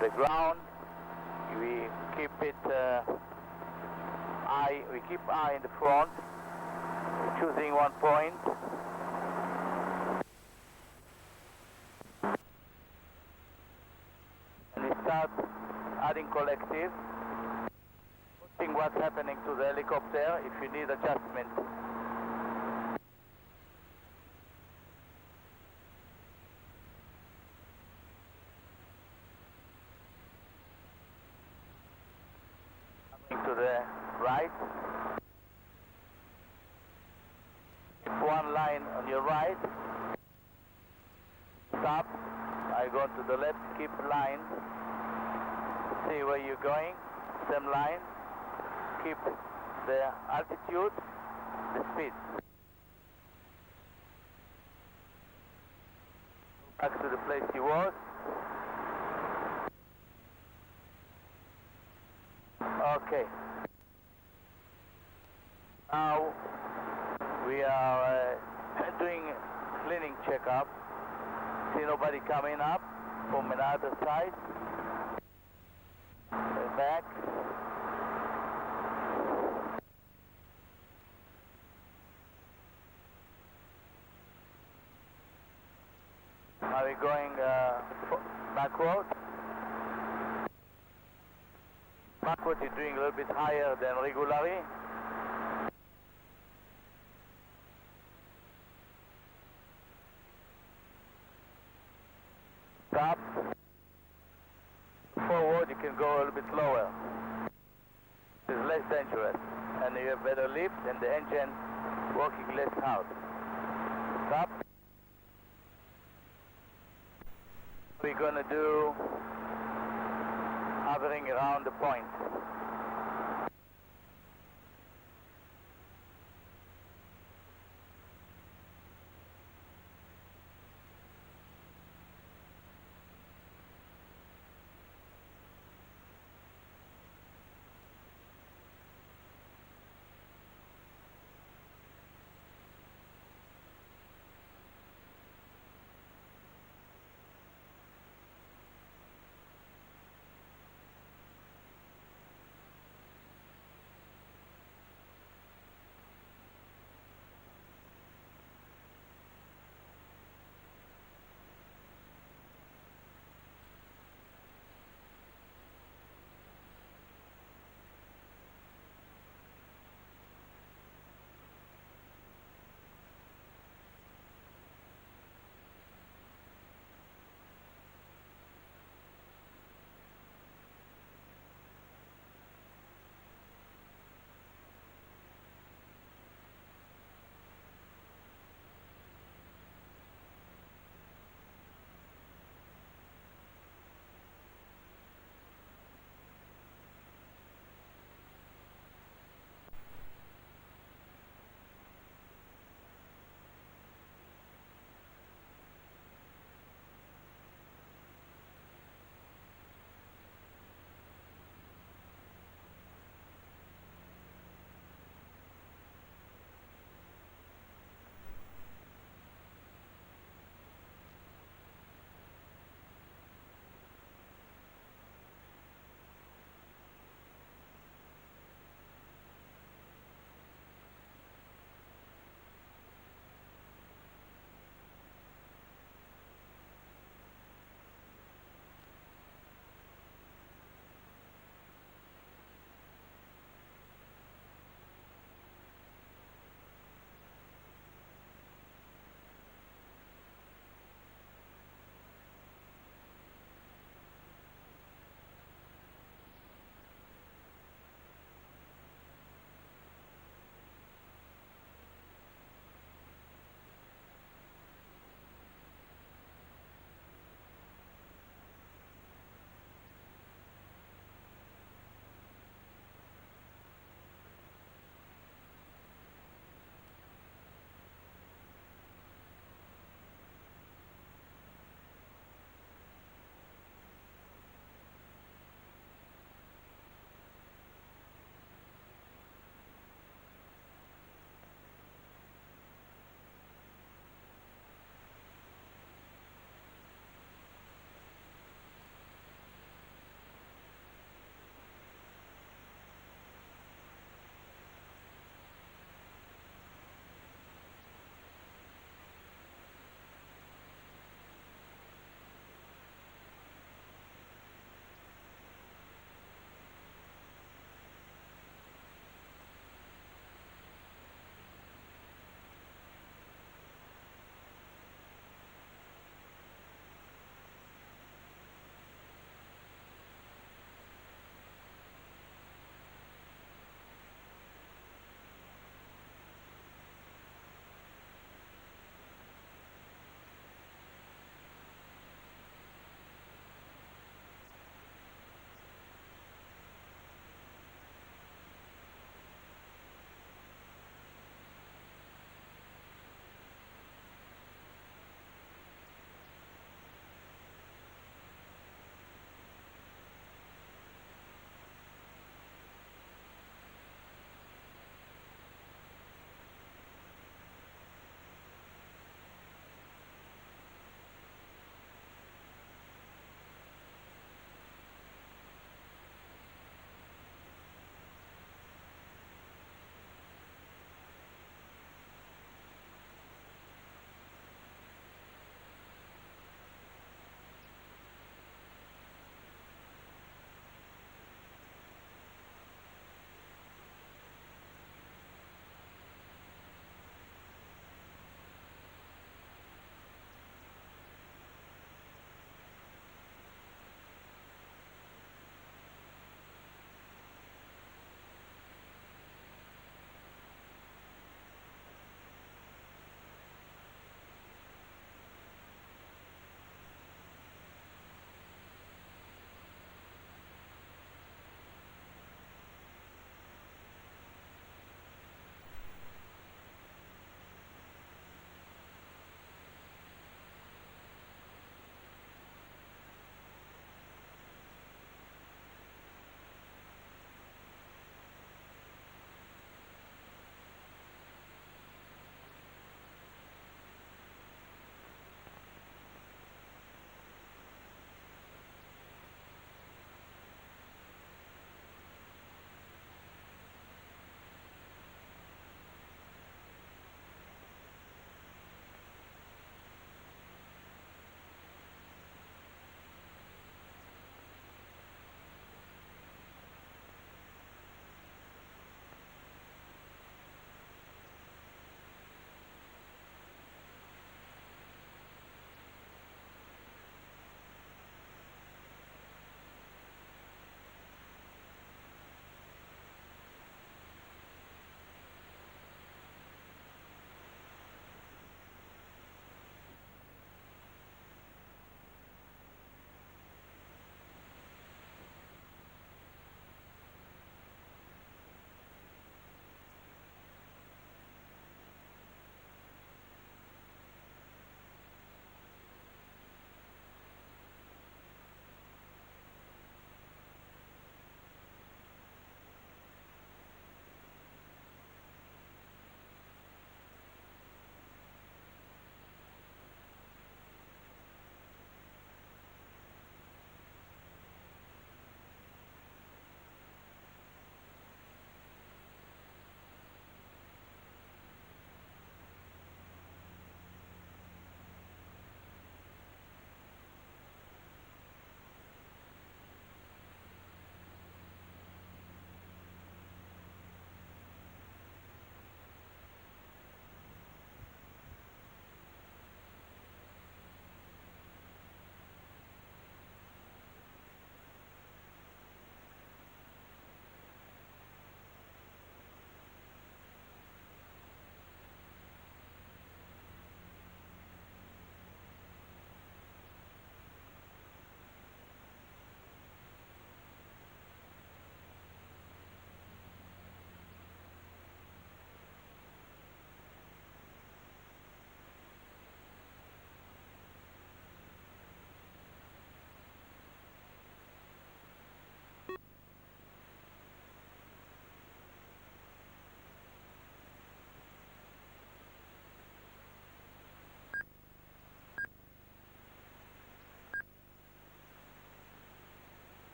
the ground. We keep it high. We keep eye in the front, choosing one point. And we start adding collective, watching what's happening to the helicopter if you need adjustment. To the right. Keep one line on your right. Stop. I go to the left. Keep line. See where you're going. Same line. Keep the altitude, the speed. Back to the place you was. Okay. Now we are doing cleaning checkup. See nobody coming up from another side. Back. Are we going backward? Backward is doing a little bit higher than regularly. Stop. Forward you can go a little bit lower. It's less dangerous and you have better lift and the engine working less hard. Stop. We're going to do hovering around the point.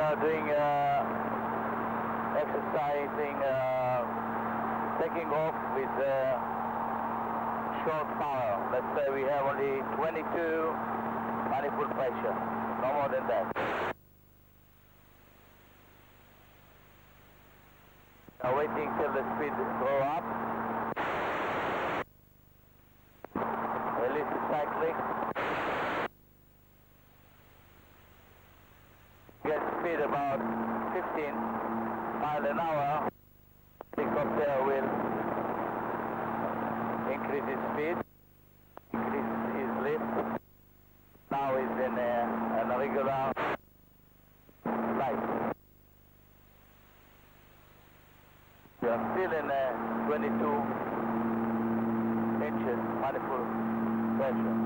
are doing exercising, taking off with short power. Let's say we have only 22 manifold pressure, no more than that. Now waiting till the speed go up. Release the cyclic. Get speed about 15 miles an hour. The helicopter will increase its speed, increase its lift. Now is in a regular flight. We are still in 22 inches manifold pressure.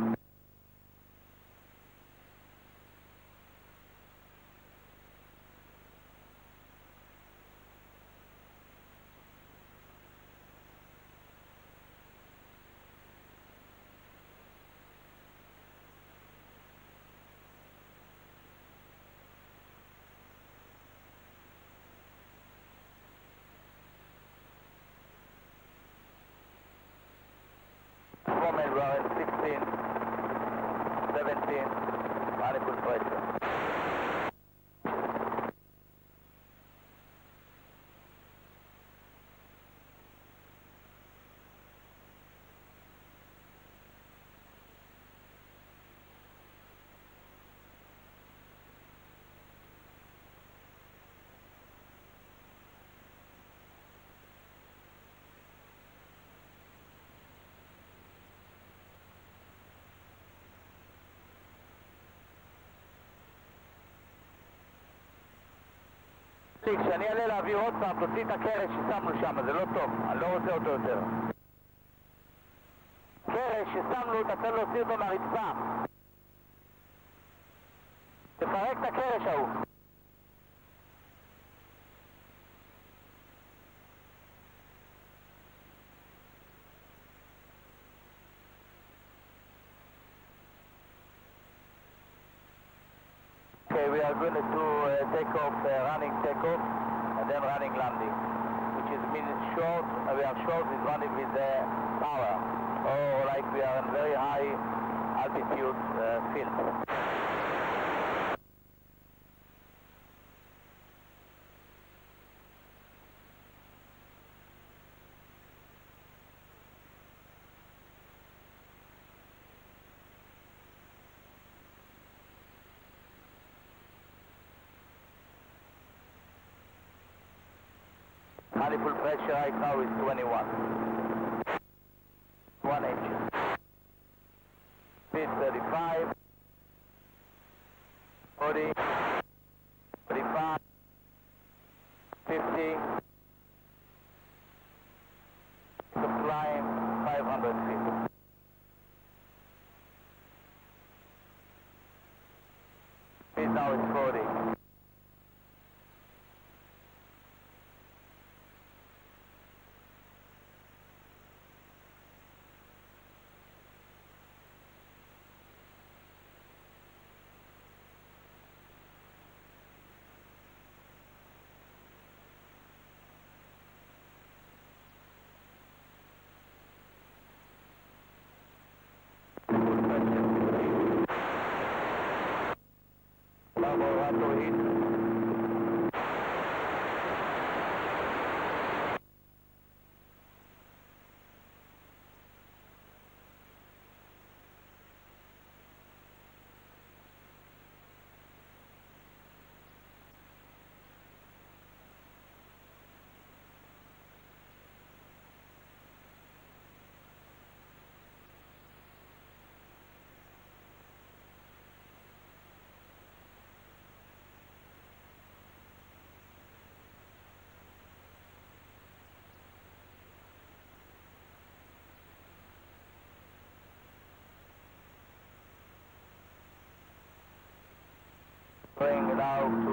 We are in 16, 17 manifold pressure. כשאני אעלה להעביר עוד פעם, תוציא את הקרש ששמנו שם, זה לא טוב, אני לא רוצה אותו יותר. קרש ששמנו, אתה צריך להוציא אותו מהרצפה. תפרק את הקרש ההוא. Okay, we are going to do takeoff, running takeoff, and then running landing, which is means short. We are short with running with power, or like we are in very high altitude field. Manifold pressure right now is 21. 1 inch. Speed 35. 40. 45. 50. Climb 500 feet. Speed now is 40. Going now to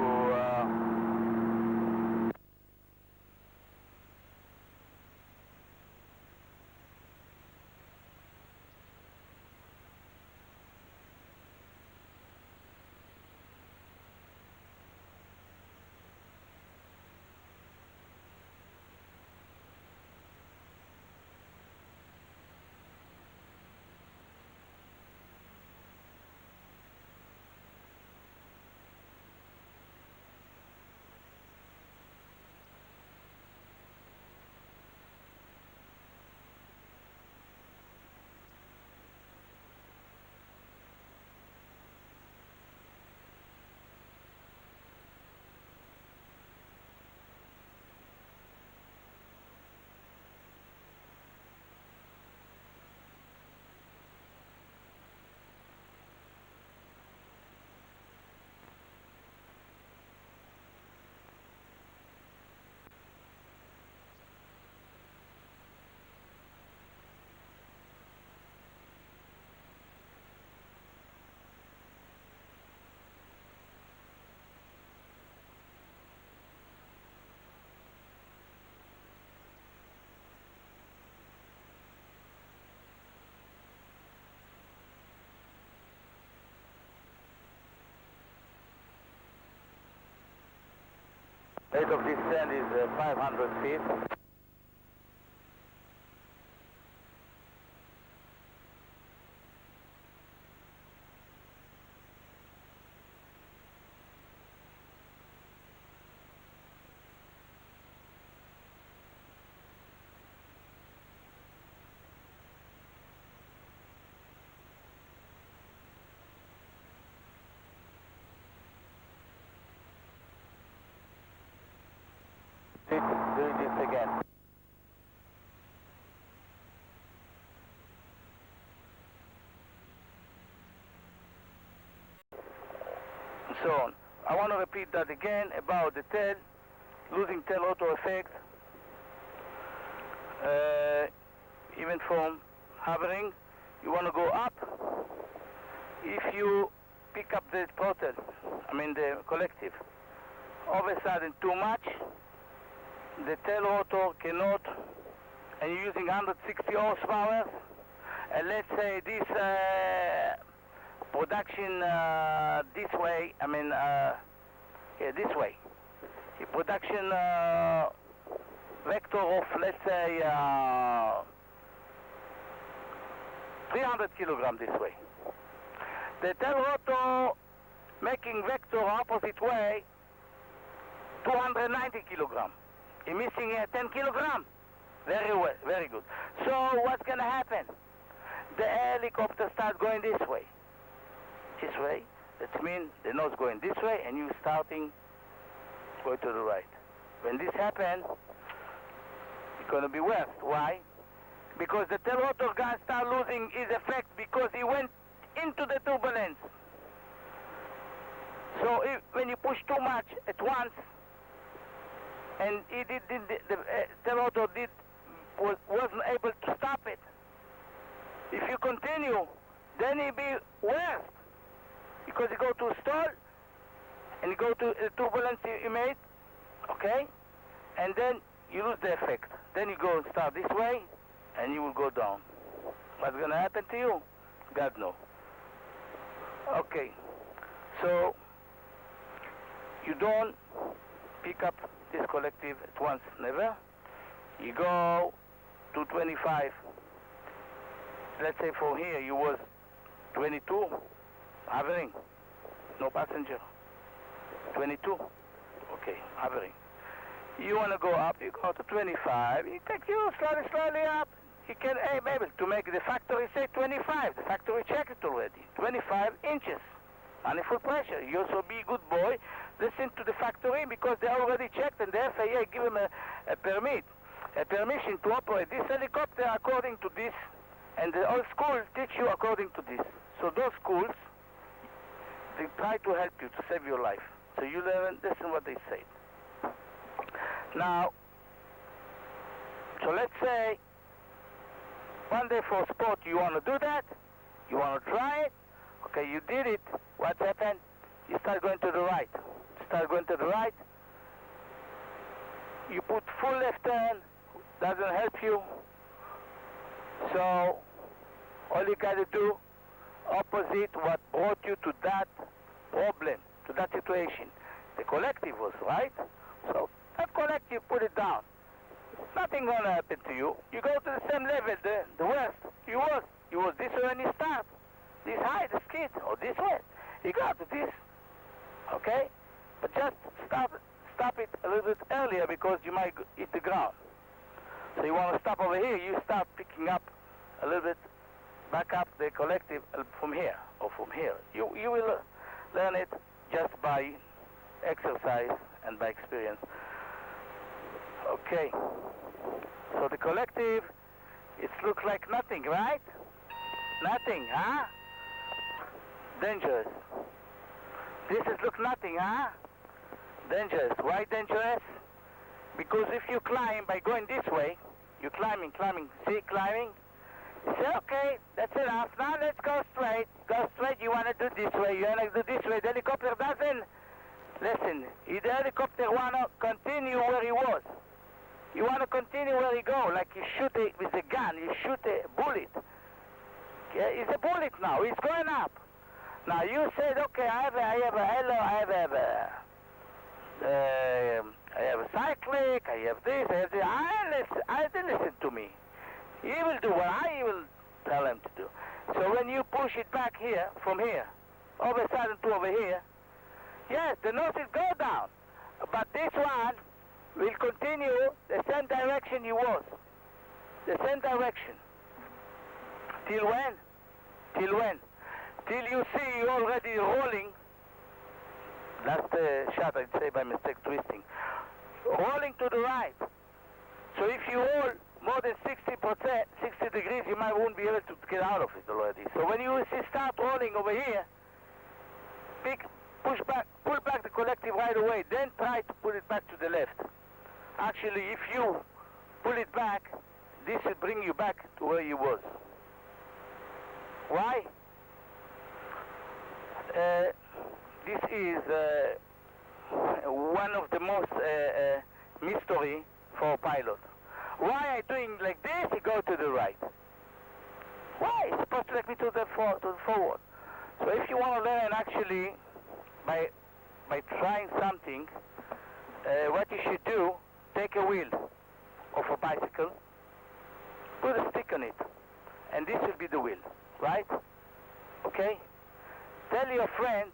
Rate of descent is 500 feet. Do this again. So on. I want to repeat that again about the tail, losing tail rotor effect, even from hovering. You want to go up. If you pick up the throttle, I mean the collective, all of a sudden too much, the tail rotor cannot, and you're using 160 horsepower, and let's say this production this way, I mean, yeah, this way. The production vector of, let's say, 300 kilogram this way. The tail rotor making vector opposite way, 290 kilogram. You're missing 10 kilogram. Very well, very good. So what's going to happen? The helicopter starts going this way. This way. That means the nose going this way and you starting going to the right. When this happens, it's going to be worse. Why? Because the tail rotor gun start losing his effect because he went into the turbulence. So when you push too much at once, and he the tail rotor wasn't able to stop it. If you continue, then it'll be worse. Because you go to stall, and you go to the turbulence you made, okay? And then you lose the effect. Then you go and start this way, and you will go down. What's going to happen to you? God knows. Okay, so you don't pick up this collective at once, never. You go to 25. Let's say from here you was 22, hovering, no passenger. 22, okay, hovering. You want to go up, you go to 25, it takes you slowly up. You can aim able to make the factory say 25. The factory checked it already. 25 inches. Under full pressure. You also be a good boy. Listen to the factory because they already checked and the FAA give them a permit. A permission to operate this helicopter according to this. And the old schools teach you according to this. So those schools, they try to help you to save your life. So you listen what they say. Now, so let's say one day for sport you want to do that, you want to try it, okay, you did it, what's happened? You start going to the right. You put full left turn, doesn't help you, so all you got to do, opposite what brought you to that problem, to that situation. The collective was right, so that collective, put it down. Nothing gonna happen to you. You go to the same level, the worst. You was this way when you start. This high, the skid, or this way. You go to this, okay? But just stop it a little bit earlier because you might hit the ground. So you want to stop over here, you start picking up a little bit, back up the collective from here, or from here. You will learn it just by exercise and by experience. Okay, so the collective, it looks like nothing, right? Nothing, huh? Dangerous. This is look nothing, huh? Dangerous. Why dangerous? Because if you climb by going this way, you're climbing, see, climbing. You say, okay, that's enough. Now let's go straight. Go straight, you want to do this way, you want to do this way. The helicopter doesn't. Listen, if the helicopter want to continue where he was, you want to continue where he go, like you shoot with a gun, you shoot a bullet. Okay? It's a bullet now, it's going up. Now you said, okay, I have I have a cyclic, I have this, I have this. I didn't listen to me. He will do what I will tell him to do. So when you push it back here, from here, over a sudden to over here, yes, the nose will go down. But this one will continue the same direction he was. The same direction. Till when? Till when? Till you see you already rolling. That's the shot I'd say by mistake twisting. Rolling to the right. So if you roll more than 60%, 60 degrees, you won't be able to get out of it already. So when you start rolling over here, pull back the collective right away, then try to pull it back to the left. Actually, if you pull it back, this will bring you back to where you was. Why? This is one of the most mystery for a pilot. Why I doing like this? You go to the right. Why? It's supposed to take me to the forward. So if you want to learn actually by trying something, what you should do, take a wheel of a bicycle, put a stick on it, and this will be the wheel, right? Okay? Tell your friend,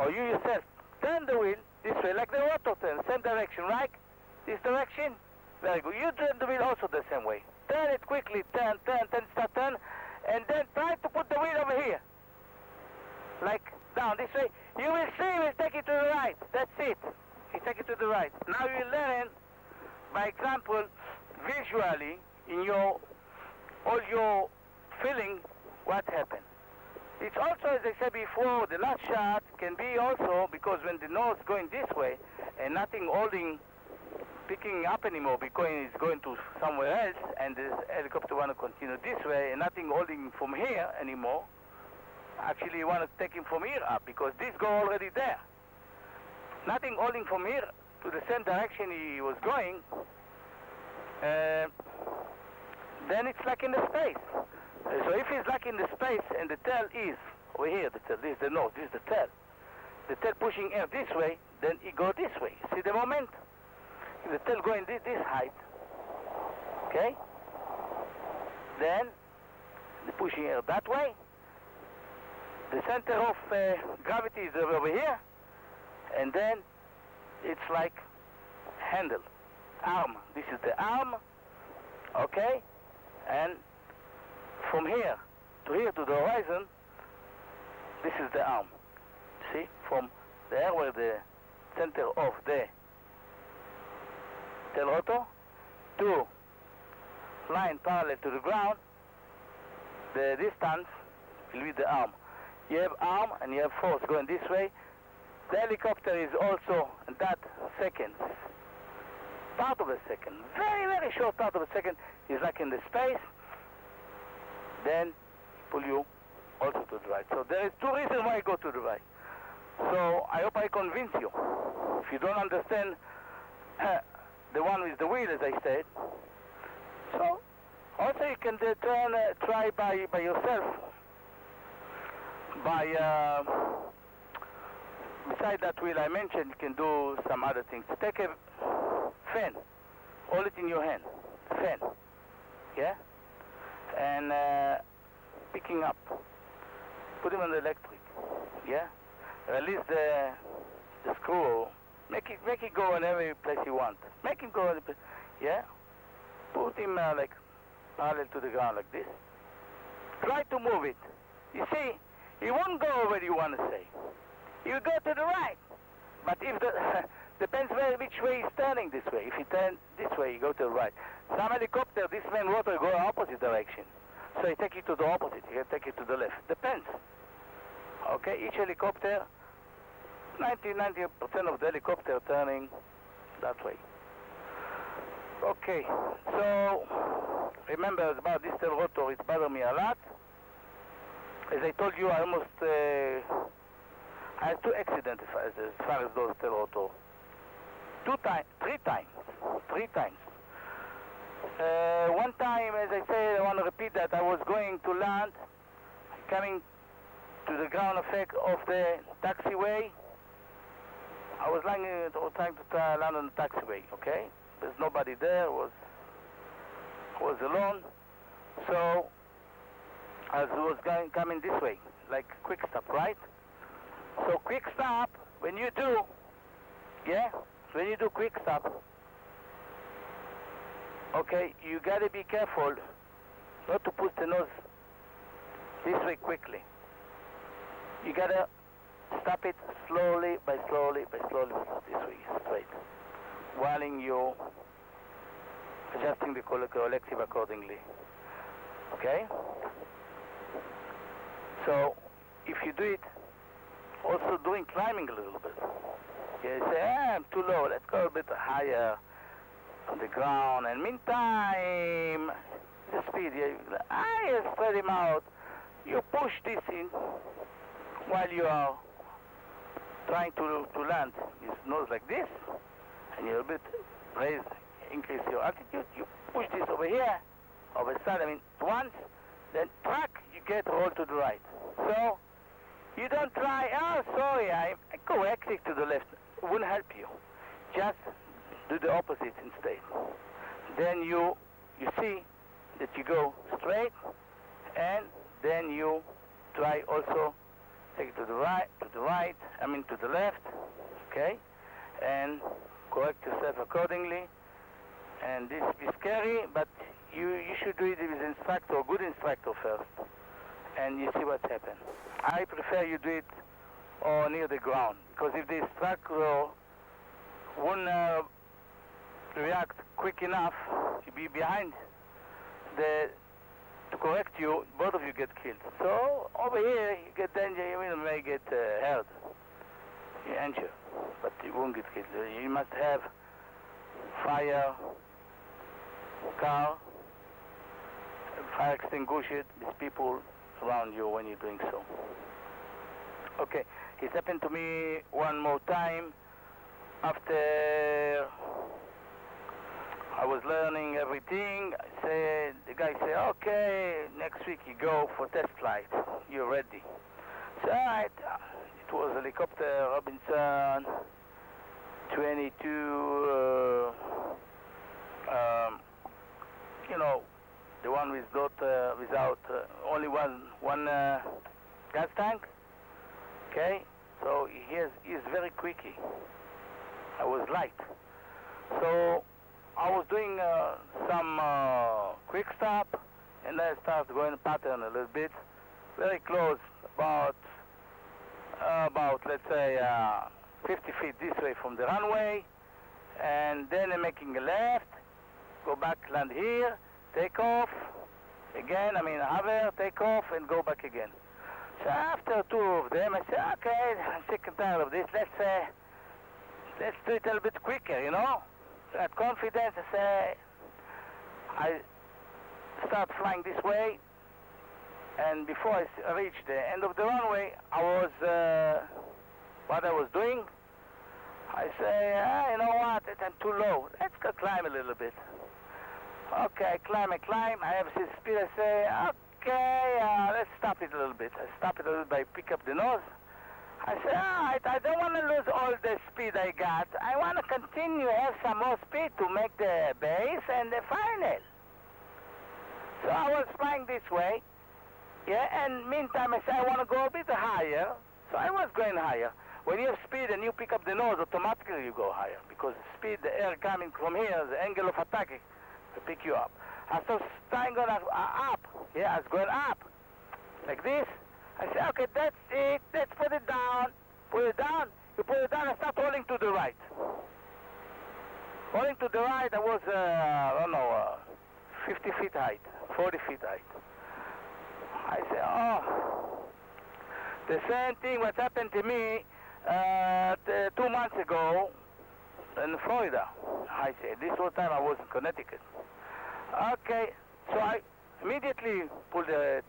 or you yourself, turn the wheel this way, like the rotor turn, same direction, right? This direction? Very good. You turn the wheel also the same way. Turn it quickly, turn, start turn, and then try to put the wheel over here. Like down this way. You will see it will take it to the right. That's it. It take it to the right. Now you learn, by example, visually, in all your feeling, what happened. It's also, as I said before, the last shot can be also, because when the nose going this way, and nothing picking up anymore, because it's going to somewhere else, and the helicopter want to continue this way, and nothing holding from here anymore, actually you want to take him from here up, because this go already there. Nothing holding from here to the same direction he was going, then it's like in the space. So if he's like in the space and the tail is over here, the tail, this is the nose, this is the tail pushing air this way, then he go this way. See the moment? If the tail going this height, okay? Then the pushing air that way. The center of gravity is over here, and then it's like handle, arm. This is the arm, okay? And from here to the horizon, this is the arm. See, from there where the center of the tail rotor to line parallel to the ground, the distance will be the arm. You have arm and you have force going this way. The helicopter is also that second, part of a second, very, very short part of a second, is like in the space, then pull you also to the right. So there is two reasons why I go to the right. So I hope I convince you. If you don't understand the one with the wheel, as I said, so also you can try by yourself. Beside that wheel I mentioned, you can do some other things. Take a fan, hold it in your hand, fan, yeah, and picking up, put him on the electric, yeah, release the screw, make it go in every place you want, make him go, yeah, put him like parallel to the ground like this, try to move it, you see, he won't go where you want to say. You go to the right. But if depends which way he's turning this way. If he turns this way, you go to the right. Some helicopter, this main rotor go opposite direction. So he take you to the opposite. He can take you to the left. Depends. Okay, each helicopter, 90% of the helicopter turning that way. Okay, so remember about this tail rotor, it bothers me a lot. As I told you, I almost I had 2 accidents as far as those tail rotor. 3 times. One time, as I said, I want to repeat that, I was going to land, coming to the ground effect of the taxiway, I was trying to land on the taxiway, okay? There's nobody there, I was alone. So, as I was coming this way, like quick stop, right? So quick stop, when you do quick stop, okay, you gotta be careful not to push the nose this way quickly. You gotta stop it slowly by slowly, this way, straight, while you adjusting the collective accordingly. Okay? So, if you do it, also doing climbing a little bit. You say, I'm too low, let's go a bit higher on the ground, and meantime, the speed, you spread him out, you push this in while you are trying to land his nose like this, and you a bit increase your altitude, you push this over here, over the side, once, then track, you get roll to the right. So, you don't try, sorry, I go hectic to the left, it wouldn't help you. Just do the opposite instead. Then you see that you go straight, and then you try also take it to the right, to the left, okay, and correct yourself accordingly. And this is scary, but you should do it with instructor, a good instructor first, and you see what's happened. I prefer you do it near the ground, because if the instructor won't react quick enough, to be behind to correct you, both of you get killed. So over here, you get danger, you may get hurt, you injured, but you won't get killed. You must have fire, car, fire extinguisher, these people around you when you're doing so. Okay, it's happened to me one more time after I was learning everything. The guy said, okay, next week you go for test flight. You're ready. So, alright, it was helicopter Robinson 22, the one without only one gas tank. Okay, so he's very quicky. I was light. So I was doing some quick stop, and I started going pattern a little bit, very close, about let's say 50 feet this way from the runway, and then I'm making a left, go back, land here, take off again. Hover, take off, and go back again. So after two of them, I said, okay, I'm sick and tired of this. Let's do it a little bit quicker, At confidence, I start flying this way, and before I reach the end of the runway, what I was doing, I say, you know what, I'm too low. Let's go climb a little bit. Okay, I climb. I have this speed. I say, okay, let's stop it a little bit. I stop it a little bit by pick up the nose. I say, alright, I don't want to lose all the speed I got. I want to continue, have some more speed to make the base and the final. So I was flying this way, and meantime I say I want to go a bit higher. So I was going higher. When you have speed and you pick up the nose, automatically you go higher, because the speed, the air coming from here, the angle of attack will pick you up. I was starting going up, I was going up, like this. I said, okay, that's it, let's put it down. You put it down and start rolling to the right. Rolling to the right, I was, 50 feet height, 40 feet height. I said, the same thing what happened to me 2 months ago in Florida. I said, this whole time I was in Connecticut. Okay, so I immediately pulled the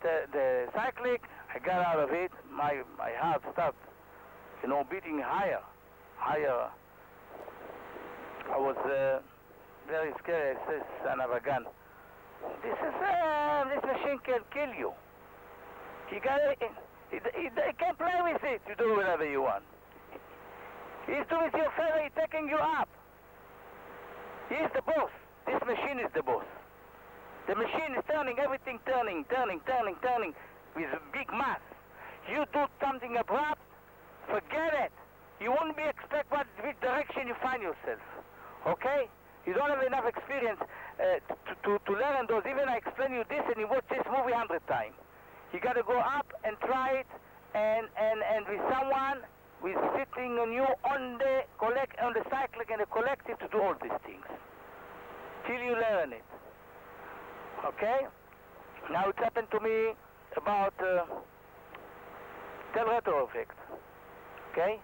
cyclic. I got out of it. My heart stopped, beating higher. I was very scared. I said, son of a gun. This machine can kill you. You can't play with it. You do whatever you want. He's doing you a favor, he's taking you up. He's the boss. This machine is the boss. The machine is turning, everything turning with a big mass. You do something abrupt, forget it. You won't be expect which direction you find yourself. Okay? You don't have enough experience to learn those. Even I explain you this and you watch this movie 100 times. You got to go up and try it and with someone who is sitting on you on the cyclic and the collective to do all these things. Till you learn it. Okay? Now it happened to me about retro effect. Okay?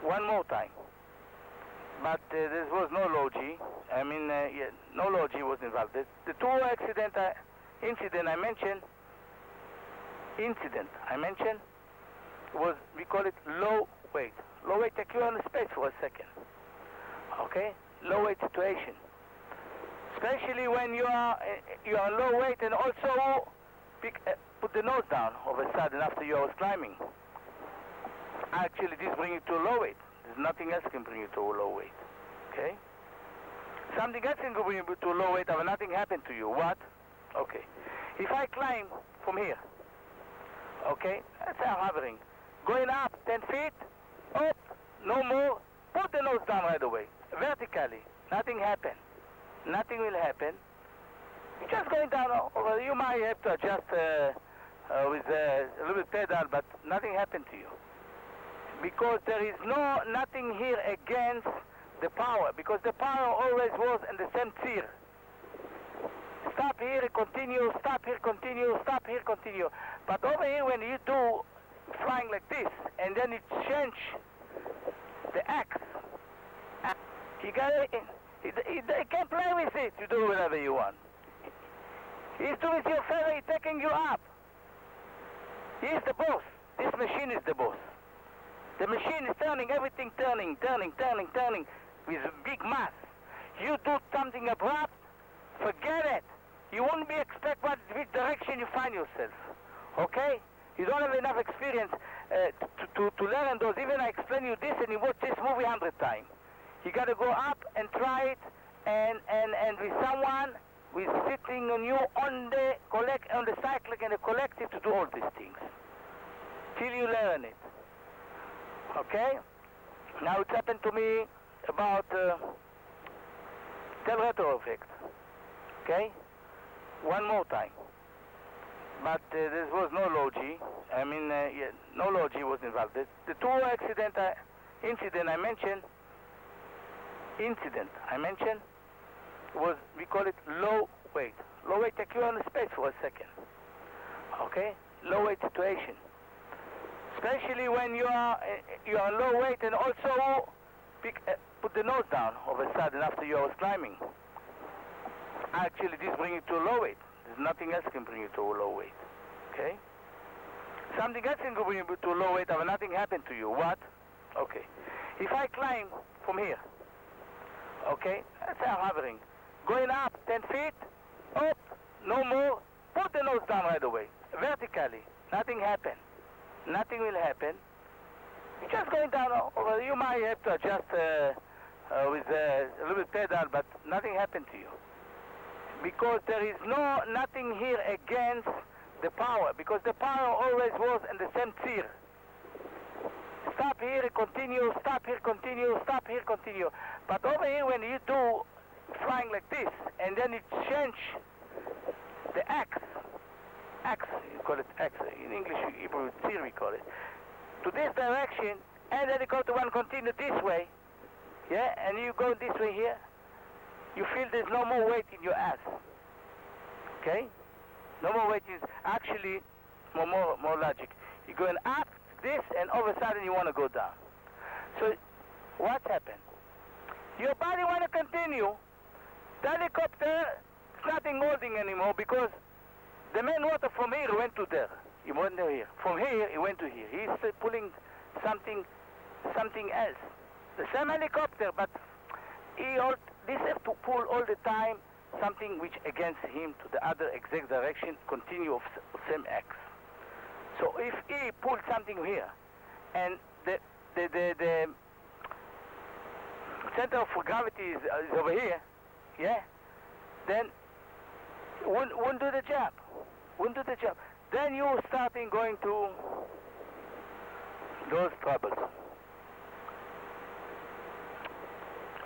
One more time. But there was no logi. I mean, no logi was involved. The two incident I mentioned was, we call it low weight. Low weight, take you on the space for a second. Okay? Low weight situation. Especially when you are low weight and also put the nose down all of a sudden after you was climbing. Actually, this brings you to a low weight. There's nothing else can bring you to a low weight. Okay? Something else can bring you to a low weight, but nothing happened to you. What? Okay. If I climb from here, okay, that's how I'm hovering. Going up 10 feet, up, no more, put the nose down right away. Vertically. Nothing happened. Nothing will happen. You're just going down over. You might have to adjust with a little bit pedal, but nothing happened to you. Because there is nothing here against the power, because the power always was in the same tier. Stop here, continue, stop here, continue, stop here, continue. But over here, when you do flying like this, and then it change the X, you got it. You can play with it. You do whatever you want. He's doing you a favor, he's taking you up. He's the boss. This machine is the boss. The machine is turning, everything turning with a big mass. You do something abrupt, forget it. You won't be expect which direction you find yourself. Okay? You don't have enough experience to learn those. Even I explain you this and you watch this movie 100 times. You got to go up and try it and with someone who is sitting on you on the cyclic and the collective to do all these things. Till you learn it. Okay? Now it happened to me about retro effect. Okay? One more time. But there was no logi. I mean, no logi was involved. The two incident I mentioned was, we call it low weight. Low weight, take you on the space for a second. Okay? Low weight situation. Especially when you are low weight and also put the nose down all of a sudden after you was climbing. Actually, this brings you to a low weight. There's nothing else can bring you to a low weight. Okay? Something else can bring you to a low weight, but nothing happened to you. What? Okay. If I climb from here, okay, that's how I'm hovering. Going up 10 feet, up, no more, put the nose down right away. Vertically. Nothing happened. Nothing will happen. You're just going down over. You might have to adjust with a little bit pedal, but nothing happened to you. Because there is nothing here against the power, because the power always was in the same tier. Stop here, continue, stop here, continue, stop here, continue. But over here, when you do flying like this, and then it change the X, you call it X, in English, Hebrew, tier we call it, to this direction, and then you go to one continue this way, yeah, and you go this way here, you feel there's no more weight in your ass. Okay? No more weight is actually more logic. You're going up this and all of a sudden you want to go down. So what happened? Your body want to continue. The helicopter is nothing holding anymore because the main water from here went to there. He went to here. From here, he went to here. He's pulling something else. The same helicopter, but this has to pull all the time something which against him to the other exact direction, continue of same X. So if he pulls something here, and the center of gravity is over here, yeah, then wouldn't do the job. Wouldn't do the job. Then you starting going to those troubles.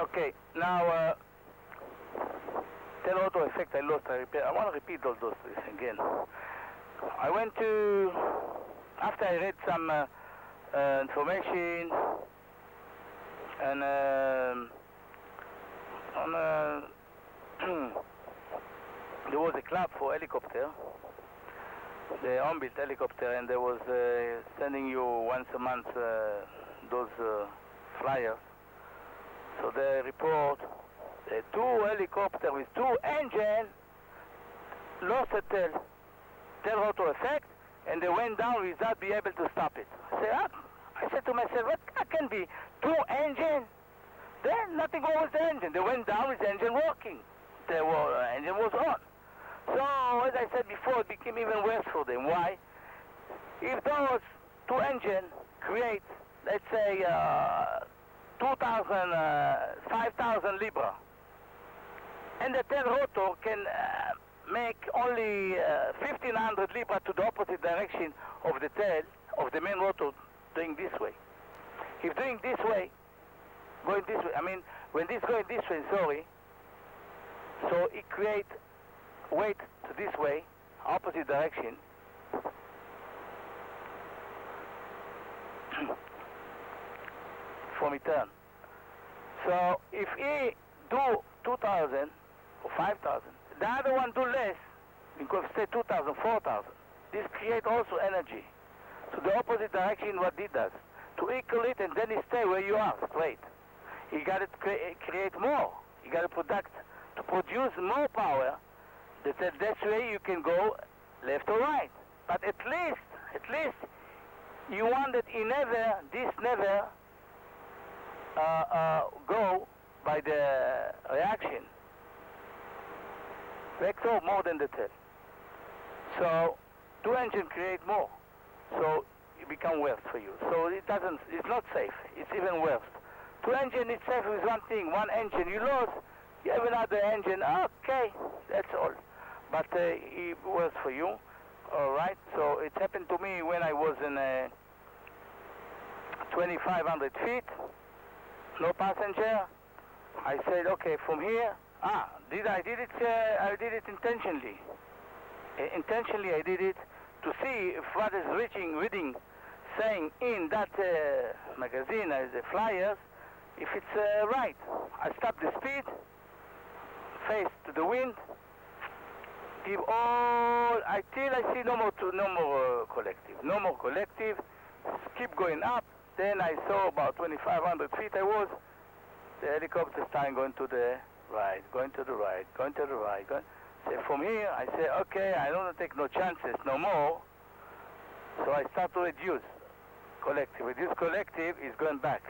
Okay, now tail rotor effect I lost, I want to repeat all those things again. I went to, after I read some information and there was a club for helicopter, the on-built helicopter, and they was sending you once a month those flyers. So they report the 2 helicopters with 2 engines lost a tail rotor effect, and they went down without being able to stop it. I said to myself, what can be 2 engines? Then nothing wrong with the engine. They went down with the engine working. The engine was on. So, as I said before, it became even worse for them. Why? If those 2 engines create, let's say, 5,000 libra, and the tail rotor can make only 1,500 libra to the opposite direction of the tail, of the main rotor, doing this way. If doing this way, going this way, I mean, when this going this way, sorry, so it creates weight to this way, opposite direction. From return. So if he do 2,000 or 5,000, the other one do less, because say 2,000, 4,000. This create also energy. So the opposite direction what it does. To equal it and then it stay where you are, straight. You got to create more. You got to produce more power. That's way you can go left or right. But at least you want that this never go by the reaction. Vector more than the tail. So 2 engines create more. So it become worse for you. So it's not safe. It's even worse. 2 engines is safe with one thing. 1 engine you lost, you have another engine. Okay, that's all. But it was for you. All right. So it happened to me when I was in 2,500 feet, no passenger. I said, okay, from here. I did it intentionally. Intentionally, I did it to see if what is reading, saying in that magazine, the flyers, if it's right. I stopped the speed, face to the wind, give all until I see no more collective, keep going up. Then I saw about 2,500 feet I was. The helicopter starting going to the right, going to the right, going to the right. So from here, I say, okay, I don't want to take no chances no more. So I start to reduce collective. Reduce collective is going back.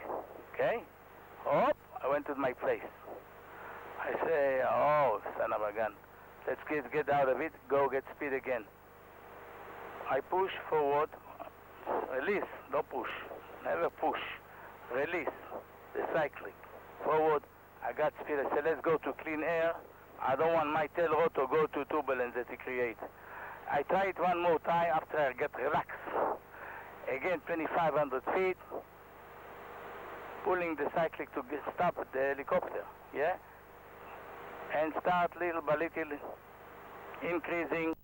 Okay? Hop, I went to my place. I say, oh, son of a gun. Let's get out of it, go get speed again. I push forward, release, don't push. Never push. Release. The cycling. Forward. I got speed. I said, let's go to clean air. I don't want my tail rotor to go to turbulence that it creates. I try it one more time after I get relaxed. Again, 2,500 feet. Pulling the cyclic to stop the helicopter. Yeah? And start little by little increasing